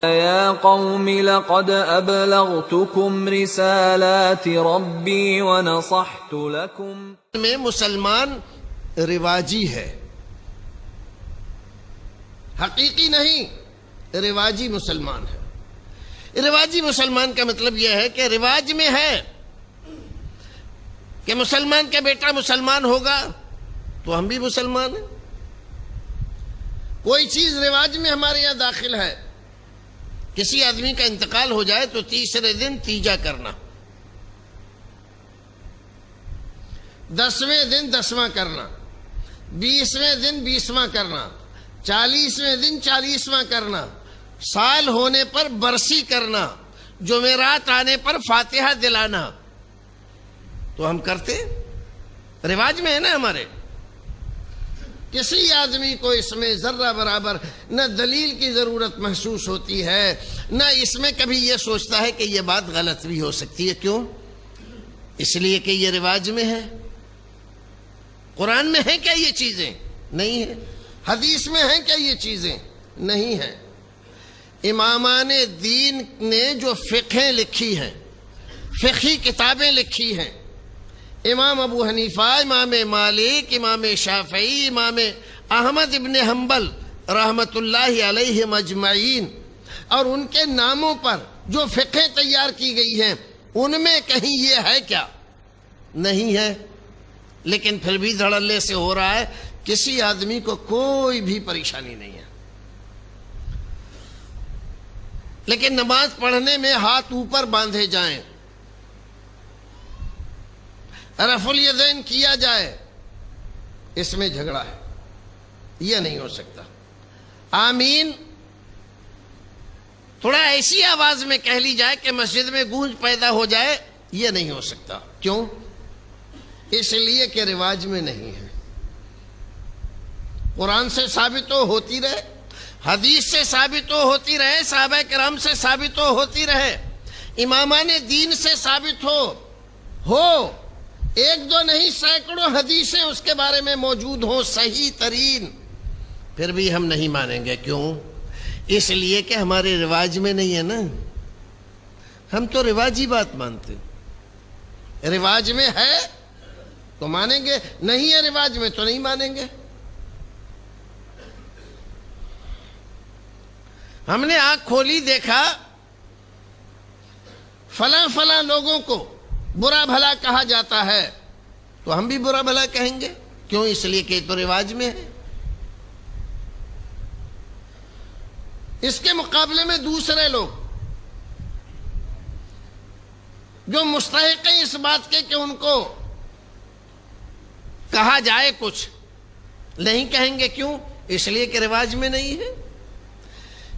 يا قوم لقد أبلغتكم رسالات ربي ونصحت لكم. میں مسلمان رواجی ہے، حقیقی نہیں، رواجی مسلمان ہے۔ رواجی مسلمان کا مطلب یہ ہے کہ رواج میں ہے کہ مسلمان کا بیٹا مسلمان ہوگا تو ہم بھی مسلمان ہیں۔ کوئی چیز رواج میں ہمارے یہاں داخل ہے، کسی آدمی کا انتقال ہو جائے تو تیسرے دن تیجا کرنا، 10ویں دن 10واں کرنا، 20ویں دن 20واں کرنا، 40ویں دن 40واں کرنا، سال ہونے پر برسی کرنا، جمعرات آنے پر فاتحہ دلانا، تو ہم کرتے، رواج میں ہے نا ہمارے۔ کسی آدمی کو اس میں ذرہ برابر نہ دلیل کی ضرورت محسوس ہوتی ہے، نہ اس میں کبھی یہ سوچتا ہے کہ یہ بات غلط بھی ہو سکتی ہے۔ کیوں؟ اس لیے کہ یہ رواج میں ہے۔ قرآن میں ہیں کیا یہ چیزیں؟ نہیں ہیں۔ حدیث میں ہیں کیا یہ چیزیں؟ نہیں ہیں۔ امامان دین نے جو فقہیں لکھی ہیں، فقہی کتابیں لکھی ہیں، امام ابو حنیفہ، امام مالک، امام شافعی، امام احمد ابن حنبل رحمت اللہ علیہ مجمعین، اور ان کے ناموں پر جو فقہیں تیار کی گئی ہیں، ان میں کہیں یہ ہے کیا؟ نہیں ہے۔ لیکن پھر بھی دھڑلے سے ہو رہا ہے، کسی آدمی کو کوئی بھی پریشانی نہیں ہے۔ لیکن نماز پڑھنے میں ہاتھ اوپر باندھے جائیں، رفع الیدین کیا جائے، اس میں جھگڑا ہے، یہ نہیں ہو سکتا۔ آمین تھوڑا ایسی آواز میں کہہ لی جائے کہ مسجد میں گونج پیدا ہو جائے، یہ نہیں ہو سکتا۔ کیوں؟ اس لیے کہ رواج میں نہیں ہے۔ قرآن سے ثابت ہو ہوتی رہے، حدیث سے ثابت ہو ہوتی رہے، صحابہ کرام سے ثابت ہو ہوتی رہے، امامان دین سے ثابت ہو ایک دو نہیں سینکڑوں حدیثیں اس کے بارے میں موجود ہوں صحیح ترین، پھر بھی ہم نہیں مانیں گے۔ کیوں؟ اس لیے کہ ہمارے رواج میں نہیں ہے نا۔ ہم تو رواجی بات مانتے، رواج میں ہے تو مانیں گے، نہیں ہے رواج میں تو نہیں مانیں گے۔ ہم نے آنکھ کھولی، دیکھا فلاں فلاں لوگوں کو برا بھلا کہا جاتا ہے تو ہم بھی برا بھلا کہیں گے۔ کیوں؟ اس لیے کہ تو رواج میں ہے۔ اس کے مقابلے میں دوسرے لوگ جو مستحق ہیں اس بات کے کہ ان کو کہا جائے کچھ، نہیں کہیں گے۔ کیوں؟ اس لیے کہ رواج میں نہیں ہے۔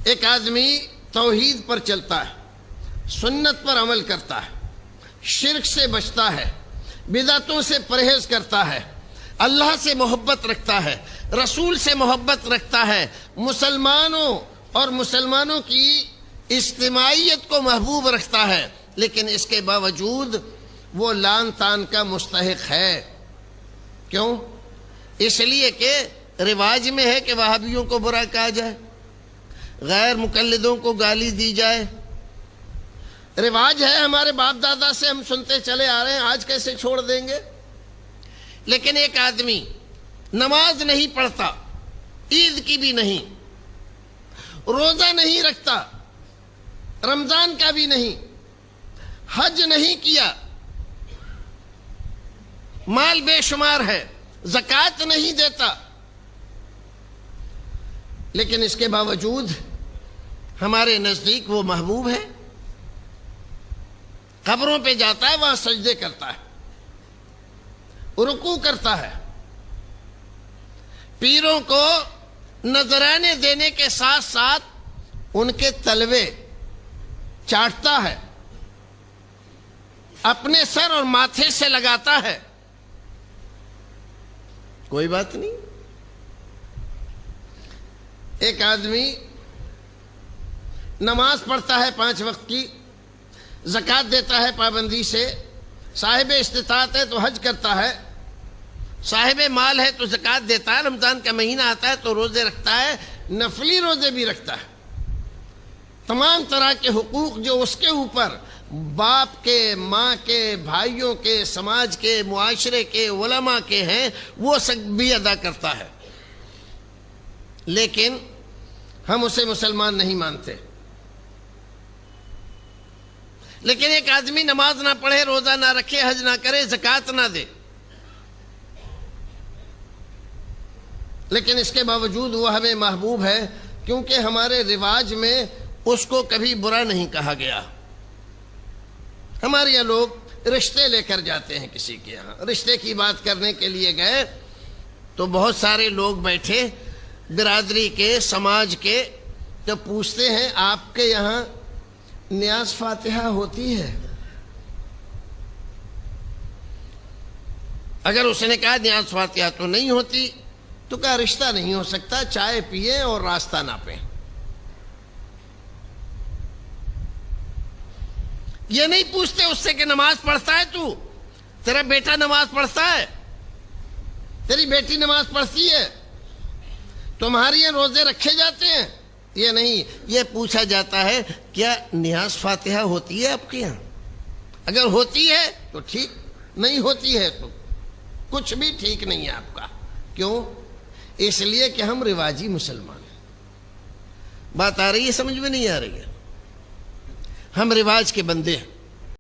ایک آدمی توحید پر چلتا ہے، سنت پر عمل کرتا ہے، شرک سے بچتا ہے، بدعتوں سے پرہیز کرتا ہے، اللہ سے محبت رکھتا ہے، رسول سے محبت رکھتا ہے، مسلمانوں اور مسلمانوں کی اجتماعیت کو محبوب رکھتا ہے، لیکن اس کے باوجود وہ لعن طعن کا مستحق ہے۔ کیوں؟ اس لیے کہ رواج میں ہے کہ وہابیوں کو برا کہا جائے، غیر مقلدوں کو گالی دی جائے۔ رواج ہے، ہمارے باپ دادا سے ہم سنتے چلے آ رہے ہیں، آج کیسے چھوڑ دیں گے؟ لیکن ایک آدمی نماز نہیں پڑھتا، عید کی بھی نہیں، روزہ نہیں رکھتا، رمضان کا بھی نہیں، حج نہیں کیا، مال بے شمار ہے، زکوٰۃ نہیں دیتا، لیکن اس کے باوجود ہمارے نزدیک وہ محبوب ہے۔ قبروں پہ جاتا ہے، وہاں سجدے کرتا ہے، رکوع کرتا ہے، پیروں کو نذرانے دینے کے ساتھ ساتھ ان کے تلوے چاٹتا ہے، اپنے سر اور ماتھے سے لگاتا ہے، کوئی بات نہیں۔ ایک آدمی نماز پڑھتا ہے 5 وقت کی، زکوٰۃ دیتا ہے پابندی سے، صاحب استطاعت ہے تو حج کرتا ہے، صاحب مال ہے تو زکوٰۃ دیتا ہے، رمضان کا مہینہ آتا ہے تو روزے رکھتا ہے، نفلی روزے بھی رکھتا ہے، تمام طرح کے حقوق جو اس کے اوپر باپ کے، ماں کے، بھائیوں کے، سماج کے، معاشرے کے، علماء کے ہیں، وہ سب بھی ادا کرتا ہے، لیکن ہم اسے مسلمان نہیں مانتے۔ لیکن ایک آدمی نماز نہ پڑھے، روزہ نہ رکھے، حج نہ کرے، زکوٰۃ نہ دے، لیکن اس کے باوجود وہ ہمیں محبوب ہے، کیونکہ ہمارے رواج میں اس کو کبھی برا نہیں کہا گیا۔ ہمارے یہاں لوگ رشتے لے کر جاتے ہیں، کسی کے یہاں رشتے کی بات کرنے کے لیے گئے تو بہت سارے لوگ بیٹھے برادری کے، سماج کے، تو پوچھتے ہیں آپ کے یہاں نیاز فاتحہ ہوتی ہے؟ اگر اس نے کہا نیاز فاتحہ تو نہیں ہوتی، تو کہا رشتہ نہیں ہو سکتا، چائے پیے اور راستہ ناپیں۔ یہ نہیں پوچھتے اس سے کہ نماز پڑھتا ہے تو، تیرا بیٹا نماز پڑھتا ہے، تیری بیٹی نماز پڑھتی ہے، تمہارے یہاں روزے رکھے جاتے ہیں؟ یہ نہیں، یہ پوچھا جاتا ہے کیا نیاز فاتحہ ہوتی ہے آپ کے یہاں؟ اگر ہوتی ہے تو ٹھیک، نہیں ہوتی ہے تو کچھ بھی ٹھیک نہیں ہے آپ کا۔ کیوں؟ اس لیے کہ ہم رواجی مسلمان ہیں۔ بات آ رہی ہے؟ سمجھ میں نہیں آ رہی ہے؟ ہم رواج کے بندے ہیں۔